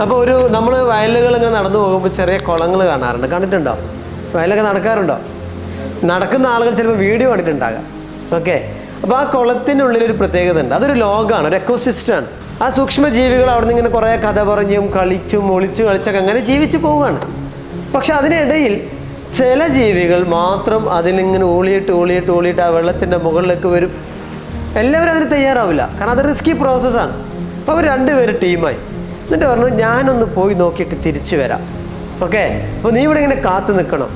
അപ്പോൾ നമ്മൾ വയലുകൾ ഇങ്ങനെ നടന്നു പോകുമ്പോൾ ചെറിയ കുളങ്ങൾ കാണാറുണ്ട്. കണ്ടിട്ടുണ്ടോ? വയലൊക്കെ നടക്കാറുണ്ടോ? നടക്കുന്ന ആളുകൾ ചിലപ്പോൾ വീഡിയോ കണ്ടിട്ടുണ്ടാകാം. ഓക്കെ, അപ്പോൾ ആ കുളത്തിനുള്ളിലൊരു പ്രത്യേകത ഉണ്ട്. അതൊരു ലോകമാണ്, ഒരു എക്കോസിസ്റ്റമാണ്. ആ സൂക്ഷ്മജീവികൾ അവിടെ നിന്ന് ഇങ്ങനെ കുറേ കഥ പറഞ്ഞും കളിച്ചും ഒളിച്ചു കളിച്ചൊക്കെ അങ്ങനെ ജീവിച്ചു പോവുകയാണ്. പക്ഷെ അതിനിടയിൽ ചില ജീവികൾ മാത്രം അതിലിങ്ങനെ ഊളിയിട്ട് ആ വെള്ളത്തിൻ്റെ മുകളിലേക്ക് വരും. എല്ലാവരും അതിന് തയ്യാറാവില്ല, കാരണം അത് റിസ്കി പ്രോസസ്സാണ്. അപ്പോൾ അവർ രണ്ടുപേരും ടീമായി. എന്നിട്ട് പറഞ്ഞു, ഞാനൊന്ന് പോയി നോക്കിയിട്ട് തിരിച്ചു വരാം. ഓക്കെ, അപ്പോൾ നീ ഇവിടെ ഇങ്ങനെ കാത്തു നിൽക്കണം.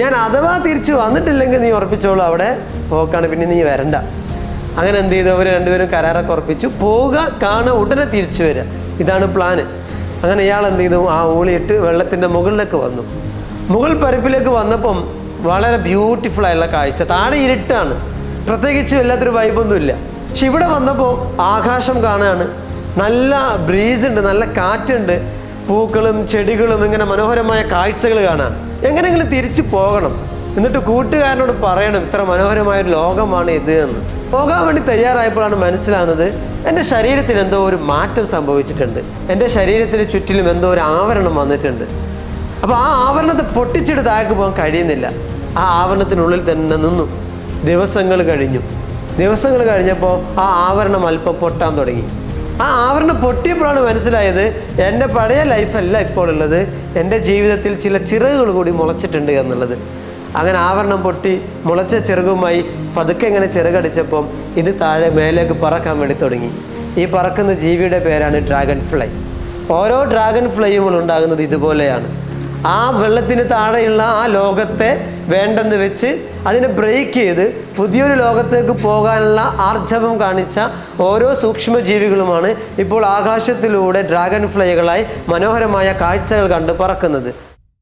ഞാൻ അഥവാ തിരിച്ച് വന്നിട്ടില്ലെങ്കിൽ നീ ഉറപ്പിച്ചോളൂ അവിടെ പോക്കാണ്, പിന്നെ നീ വരണ്ട. അങ്ങനെ എന്ത് ചെയ്തു? അവർ രണ്ടുപേരും കരാറൊക്കെ ഉറപ്പിച്ചു. പോവുക, കാണുക, ഉടനെ തിരിച്ചു വരിക, ഇതാണ് പ്ലാന്. അങ്ങനെ ഇയാൾ എന്ത് ചെയ്തു? ആ ഊളിയിട്ട് വെള്ളത്തിൻ്റെ മുകളിലേക്ക് വന്നു. മുകൾ പരപ്പിലേക്ക് വന്നപ്പം വളരെ ബ്യൂട്ടിഫുൾ ആയുള്ള കാഴ്ച. താഴെ ഇരുട്ടാണ്, പ്രത്യേകിച്ച് വല്ലാത്തൊരു വൈബൊന്നുമില്ല. പക്ഷെ ഇവിടെ വന്നപ്പോൾ ആകാശം കാണുകയാണ്, നല്ല ബ്രീസ് ഉണ്ട്, നല്ല കാറ്റുണ്ട്, പൂക്കളും ചെടികളും ഇങ്ങനെ മനോഹരമായ കാഴ്ചകൾ കാണാൻ. എങ്ങനെയെങ്കിലും തിരിച്ചു പോകണം, എന്നിട്ട് കൂട്ടുകാരനോട് പറയണം ഇത്ര മനോഹരമായൊരു ലോകമാണ് ഇത് എന്ന്. പോകാൻ വേണ്ടി തയ്യാറായപ്പോഴാണ് മനസ്സിലാവുന്നത്, എൻ്റെ ശരീരത്തിന് എന്തോ ഒരു മാറ്റം സംഭവിച്ചിട്ടുണ്ട്. എൻ്റെ ശരീരത്തിന് ചുറ്റിലും എന്തോ ഒരു ആവരണം വന്നിട്ടുണ്ട്. അപ്പോൾ ആ ആവരണത്തെ പൊട്ടിച്ചിട്ട് താഴേക്ക് പോകാൻ കഴിയുന്നില്ല. ആ ആവരണത്തിനുള്ളിൽ തന്നെ നിന്നു. ദിവസങ്ങൾ കഴിഞ്ഞപ്പോൾ ആ ആവരണം അല്പം പൊട്ടാൻ തുടങ്ങി. ആ ആവരണം പൊട്ടിയപ്പോഴാണ് മനസ്സിലായത്, എൻ്റെ പഴയ ലൈഫല്ല ഇപ്പോൾ ഉള്ളത്, എൻ്റെ ജീവിതത്തിൽ ചില ചിറകുകൾ കൂടി മുളച്ചിട്ടുണ്ട് എന്നുള്ളത്. അങ്ങനെ ആവരണം പൊട്ടി മുളച്ച ചിറകുമായി പതുക്കെ ഇങ്ങനെ ചിറകടിച്ചപ്പം ഇത് താഴെ മേലേക്ക് പറക്കാൻ വേണ്ടി തുടങ്ങി. ഈ പറക്കുന്ന ജീവിയുടെ പേരാണ് ഡ്രാഗൺ ഫ്ലൈ. ഓരോ ഡ്രാഗൺ ഫ്ലൈയും ഉണ്ടാകുന്നത് ഇതുപോലെയാണ്. ആ വെള്ളത്തിന് താഴെയുള്ള ആ ലോകത്തെ വേണ്ടെന്ന് വെച്ച് അതിനെ ബ്രേക്ക് ചെയ്ത് പുതിയൊരു ലോകത്തേക്ക് പോകാനുള്ള ആർജവം കാണിച്ച ഓരോ സൂക്ഷ്മജീവികളുമാണ് ഇപ്പോൾ ആകാശത്തിലൂടെ ഡ്രാഗൺ ഫ്ലൈകളായി മനോഹരമായ കാഴ്ചകൾ കണ്ട് പറക്കുന്നത്.